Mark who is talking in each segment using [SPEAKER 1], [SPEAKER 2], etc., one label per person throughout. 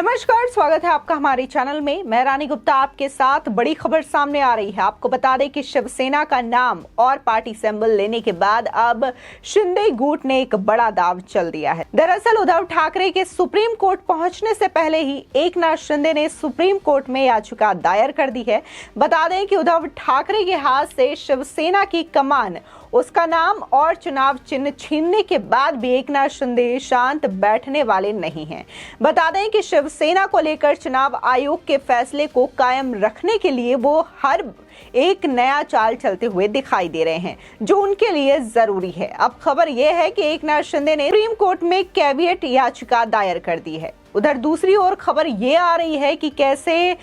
[SPEAKER 1] नमस्कार, स्वागत है आपका हमारे चैनल में। मैं रानी गुप्ता आपके साथ। बड़ी खबर सामने आ रही है। आपको बता दें कि शिवसेना का नाम और पार्टी सिंबल लेने के बाद अब शिंदे गुट ने एक बड़ा दांव चल दिया है। दरअसल उद्धव ठाकरे के सुप्रीम कोर्ट पहुंचने से पहले ही एकनाथ शिंदे ने सुप्रीम कोर्ट में याचिका दायर कर दी है। बता दें कि उद्धव ठाकरे के हाथ से शिवसेना की कमान, उसका नाम और चुनाव चिन्ह छीनने के बाद भी एकनाथ शिंदे शांत बैठने वाले नहीं हैं। बता दें कि शिवसेना को लेकर चुनाव आयोग के फैसले को कायम रखने के लिए वो हर एक नया चाल चलते हुए दिखाई दे रहे हैं, जो उनके लिए जरूरी है। अब खबर यह है कि एकनाथ शिंदे ने सुप्रीम कोर्ट में कैविएट याचिका दायर कर दी है। उधर दूसरी ओर खबर ये आ रही है कि कैसे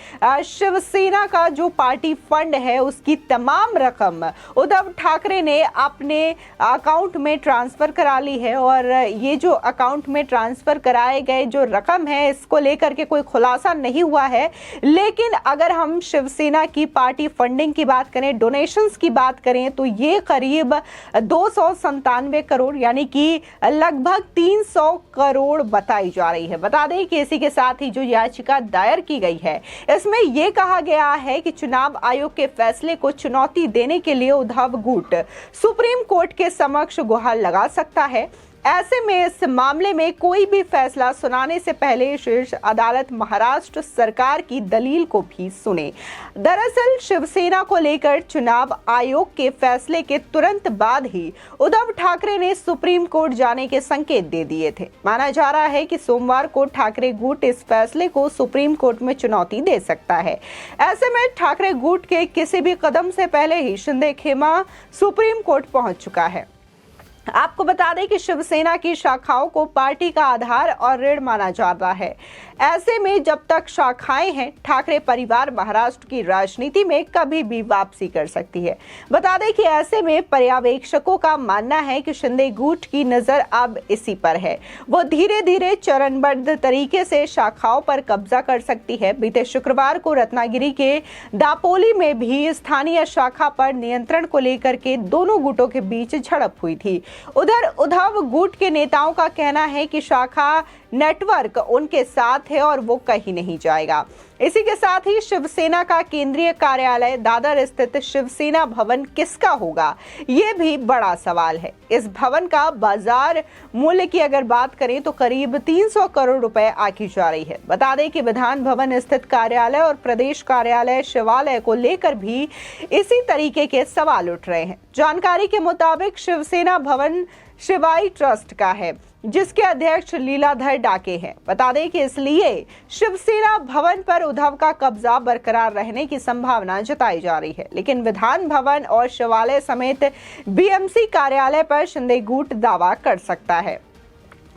[SPEAKER 1] शिवसेना का जो पार्टी फंड है उसकी तमाम रकम उद्धव ठाकरे ने अपने अकाउंट में ट्रांसफर करा ली है। और ये जो अकाउंट में ट्रांसफर कराए गए जो रकम है, इसको लेकर के कोई खुलासा नहीं हुआ है। लेकिन अगर हम शिवसेना की पार्टी फंडिंग की बात करें, डोनेशंस की बात करें, तो ये करीब 297 करोड़ यानी कि लगभग 300 करोड़ बताई जा रही है। बता दें कि इसी के साथ ही जो याचिका दायर की गई है, इसमें यह कहा गया है कि चुनाव आयोग के फैसले को चुनौती देने के लिए उद्धव गुट सुप्रीम कोर्ट के समक्ष गुहार लगा सकता है। ऐसे में इस मामले में कोई भी फैसला सुनाने से पहले शीर्ष अदालत महाराष्ट्र सरकार की दलील को भी सुने। दरअसल शिवसेना को लेकर चुनाव आयोग के फैसले के तुरंत बाद ही उद्धव ठाकरे ने सुप्रीम कोर्ट जाने के संकेत दे दिए थे। माना जा रहा है कि सोमवार को ठाकरे गुट इस फैसले को सुप्रीम कोर्ट में चुनौती दे सकता है। ऐसे में ठाकरे गुट के किसी भी कदम से पहले ही शिंदे खेमा सुप्रीम कोर्ट पहुंच चुका है। आपको बता दें कि शिवसेना की शाखाओं को पार्टी का आधार और रीढ़ माना जाता है। ऐसे में जब तक शाखाएं हैं, ठाकरे परिवार महाराष्ट्र की राजनीति में कभी भी वापसी कर सकती है। बता दें कि ऐसे में पर्यवेक्षकों का मानना है कि शिंदे गुट की नजर अब इसी पर है। वो धीरे धीरे चरणबद्ध तरीके से शाखाओं पर कब्जा कर सकती है। बीते शुक्रवार को रत्नागिरी के दापोली में भी स्थानीय शाखा पर नियंत्रण को लेकर के दोनों गुटों के बीच झड़प हुई थी। उधर उद्धव गुट के नेताओं का कहना है कि शाखा नेटवर्क उनके साथ है और वो कहीं नहीं जाएगा। इसी के साथ ही शिवसेना का केंद्रीय कार्यालय दादर स्थित शिवसेना भवन किसका होगा, ये भी बड़ा सवाल है। इस भवन का बाजार मूल्य की अगर बात करें तो करीब 300 करोड़ रुपए आंकी जा रही है। बता दें कि विधान भवन स्थित कार्यालय और प्रदेश कार्यालय शिवालय को लेकर भी इसी तरीके के सवाल उठ रहे हैं। जानकारी के मुताबिक शिवसेना भवन शिवाई ट्रस्ट का है, जिसके अध्यक्ष लीलाधर डाके हैं। बता दें कि इसलिए शिवसेना भवन पर उद्धव का कब्जा बरकरार रहने की संभावना जताई जा रही है। लेकिन विधान भवन और शिवालय समेत बीएमसी कार्यालय पर शिंदे गुट दावा कर सकता है।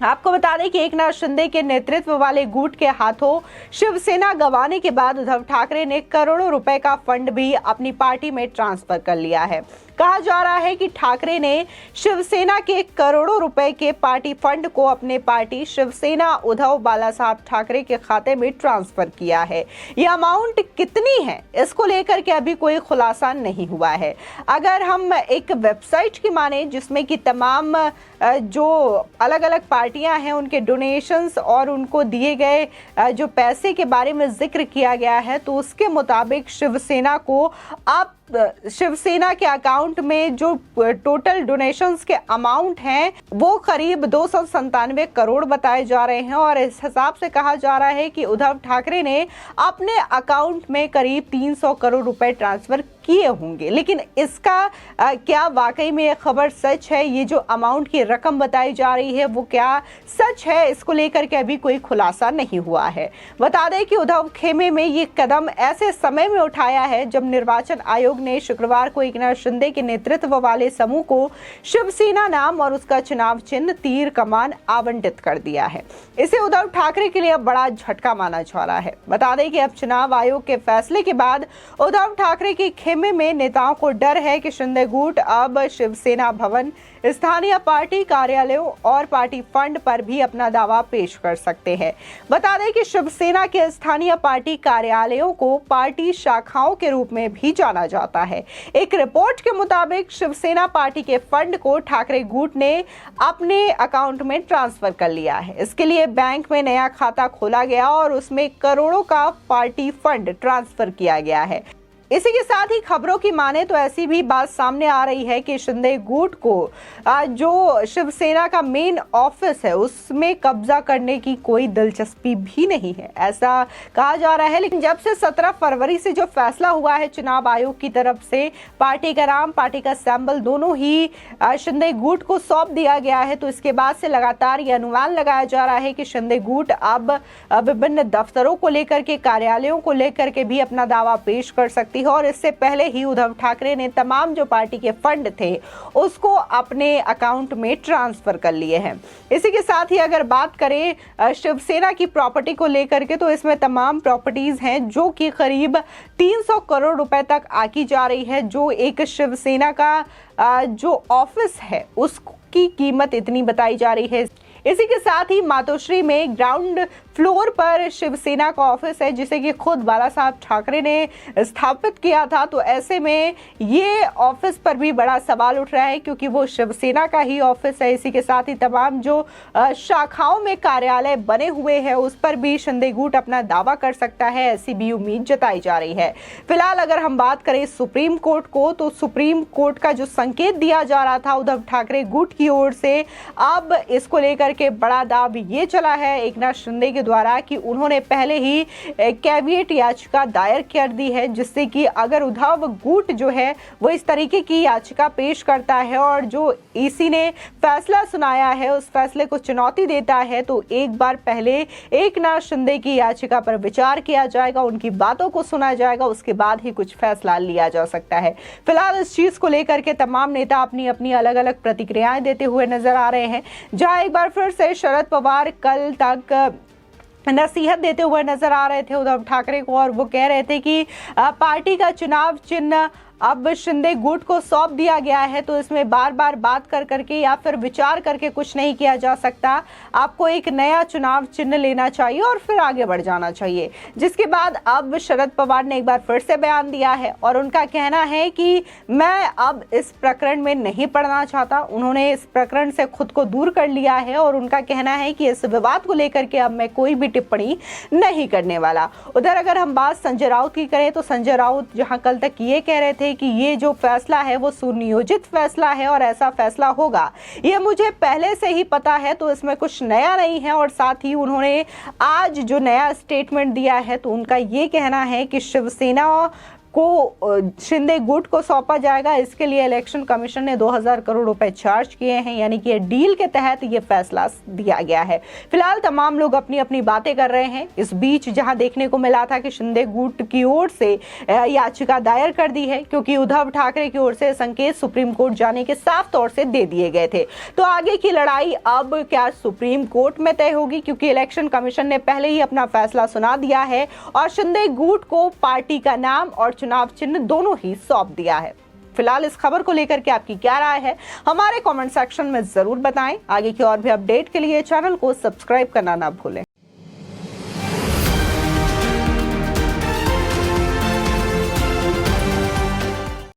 [SPEAKER 1] आपको बता दें कि एकनाथ शिंदे के नेतृत्व वाले गुट के हाथों शिवसेना गंवाने के बाद उद्धव ठाकरे ने करोड़ों रुपए का फंड भी अपनी पार्टी में ट्रांसफर कर लिया है। कहा जा रहा है कि ठाकरे ने शिवसेना के करोड़ों रुपए के पार्टी फंड को अपने पार्टी शिवसेना उद्धव बालासाहब ठाकरे के खाते में ट्रांसफर किया है। यह अमाउंट कितनी है, इसको लेकर के अभी कोई खुलासा नहीं हुआ है। अगर हम एक वेबसाइट की माने जिसमें कि तमाम जो अलग अलग पार्टियां हैं उनके डोनेशंस और उनको दिए गए जो पैसे के बारे में जिक्र किया गया है, तो उसके मुताबिक शिवसेना को अब शिवसेना के अकाउंट में जो टोटल डोनेशंस के अमाउंट हैं वो करीब 297 करोड़ बताए जा रहे हैं। और इस हिसाब से कहा जा रहा है कि उद्धव ठाकरे ने अपने अकाउंट में करीब 300 करोड़ रुपए ट्रांसफर किए होंगे। लेकिन इसका क्या वाकई में यह खबर सच है, ये जो अमाउंट की रकम बताई जा रही है वो क्या सच है, इसको लेकर के अभी कोई खुलासा नहीं हुआ है। बता दें कि उद्धव खेमे में ये कदम ऐसे समय में उठाया है जब निर्वाचन आयोग ने शुक्रवार को एकनाथ शिंदे के नेतृत्व वाले समूह को शिवसेना नाम और उसका चुनाव चिन्ह तीर कमान आवंटित कर दिया है। इसे उद्धव ठाकरे के लिए बड़ा झटका माना जा रहा है। बता दें कि अब चुनाव आयोग के फैसले के बाद उद्धव ठाकरे के खेमे में नेताओं को डर है कि शिंदे गुट अब शिवसेना भवन, स्थानीय पार्टी कार्यालयों और पार्टी फंड पर भी अपना दावा पेश कर सकते हैं। बता दें कि शिवसेना के स्थानीय पार्टी कार्यालयों को पार्टी शाखाओं के रूप में भी जाना जाता जाता है। एक रिपोर्ट के मुताबिक शिवसेना पार्टी के फंड को ठाकरे गुट ने अपने अकाउंट में ट्रांसफर कर लिया है। इसके लिए बैंक में नया खाता खोला गया और उसमें करोड़ों का पार्टी फंड ट्रांसफर किया गया है। इसी के साथ ही खबरों की माने तो ऐसी भी बात सामने आ रही है कि शिंदे गुट को जो शिवसेना का मेन ऑफिस है उसमें कब्जा करने की कोई दिलचस्पी भी नहीं है, ऐसा कहा जा रहा है। लेकिन जब से 17 फरवरी से जो फैसला हुआ है चुनाव आयोग की तरफ से पार्टी का नाम, पार्टी का सिंबल दोनों ही शिंदे गुट को सौंप दिया गया है, तो इसके बाद से लगातार ये अनुमान लगाया जा रहा है कि शिंदे गुट अब विभिन्न दफ्तरों को लेकर के, कार्यालयों को लेकर के भी अपना दावा पेश कर सकती है। और इससे पहले ही उद्धव ठाकरे ने तमाम जो पार्टी के फंड थे उसको अपने अकाउंट में ट्रांसफर कर लिए हैं। इसी के साथ ही अगर बात करें शिवसेना की प्रॉपर्टी को लेकर के, तो इसमें तमाम प्रॉपर्टीज हैं जो कि करीब 300 करोड़ रुपए तक आकी जा रही है। जो एक शिवसेना का जो ऑफिस है उसकी कीमत इतनी बताई जा रही है। इसी के साथ ही मातोश्री में ग्राउंड फ्लोर पर शिवसेना का ऑफिस है जिसे कि खुद बाला साहब ठाकरे ने स्थापित किया था। तो ऐसे में ये ऑफिस पर भी बड़ा सवाल उठ रहा है क्योंकि वो शिवसेना का ही ऑफिस है। इसी के साथ ही तमाम जो शाखाओं में कार्यालय बने हुए हैं उस पर भी शिंदे गुट अपना दावा कर सकता है, ऐसी भी उम्मीद जताई जा रही है। फिलहाल अगर हम बात करें सुप्रीम कोर्ट को, तो सुप्रीम कोर्ट का जो संकेत दिया जा रहा था उद्धव ठाकरे गुट की ओर से, अब इसको लेकर के बड़ा दाव ये चला है एकनाथ शिंदे के द्वारा कि उन्होंने पहले ही कैविएट याचिका दायर कर दी है, जिससे कि अगर उद्धव गुट जो है वो इस तरीके की याचिका पेश करता है और जो ईसी ने फैसला सुनाया है उस फैसले को चुनौती देता है, तो एक बार पहले एकनाथ शिंदे की याचिका पर विचार किया जाएगा, उनकी बातों को सुना जाएगा, उसके बाद ही कुछ फैसला लिया जा सकता है। फिलहाल इस चीज को लेकर के तमाम नेता अपनी अपनी अलग अलग प्रतिक्रियाएं देते हुए नजर आ रहे हैं। जहां एक बार फिर से शरद पवार कल तक नसीहत देते हुए नजर आ रहे थे उद्धव ठाकरे को और वो कह रहे थे कि पार्टी का चुनाव चिन्ह अब शिंदे गुट को सौंप दिया गया है, तो इसमें बार बार बात कर करके या फिर विचार करके कुछ नहीं किया जा सकता। आपको एक नया चुनाव चिन्ह लेना चाहिए और फिर आगे बढ़ जाना चाहिए। जिसके बाद अब शरद पवार ने एक बार फिर से बयान दिया है और उनका कहना है कि मैं अब इस प्रकरण में नहीं पड़ना चाहता। उन्होंने इस प्रकरण से खुद को दूर कर लिया है और उनका कहना है कि इस विवाद को लेकर के अब मैं कोई भी टिप्पणी नहीं करने वाला। उधर अगर हम बात संजय राउत की करें, तो संजय राउत जहां कल तक ये कह रहे थे कि ये जो फैसला है वो सुनियोजित फैसला है और ऐसा फैसला होगा, ये मुझे पहले से ही पता है, तो इसमें कुछ नया नहीं है। और साथ ही उन्होंने आज जो नया स्टेटमेंट दिया है तो उनका ये कहना है कि शिवसेना को शिंदे गुट को सौंपा जाएगा। इसके लिए इलेक्शन कमीशन ने 2000 करोड़ रुपए चार्ज किए हैं, यानी कि डील के तहत ये फैसला दिया गया है। फिलहाल तमाम लोग अपनी अपनी बातें कर रहे हैं। इस बीच जहां देखने को मिला था कि शिंदे गुट की ओर से याचिका दायर कर दी है क्योंकि उद्धव ठाकरे की ओर से संकेत सुप्रीम कोर्ट जाने के साफ तौर से दे दिए गए थे। तो आगे की लड़ाई अब क्या सुप्रीम कोर्ट में तय होगी, क्योंकि इलेक्शन कमीशन ने पहले ही अपना फैसला सुना दिया है और शिंदे गुट को पार्टी का नाम और चुनाव चिन्ह दोनों ही सौंप दिया है। फिलहाल इस खबर को लेकर के आपकी क्या राय है हमारे कमेंट सेक्शन में जरूर बताएं। आगे की और भी अपडेट के लिए चैनल को सब्सक्राइब करना ना भूलें।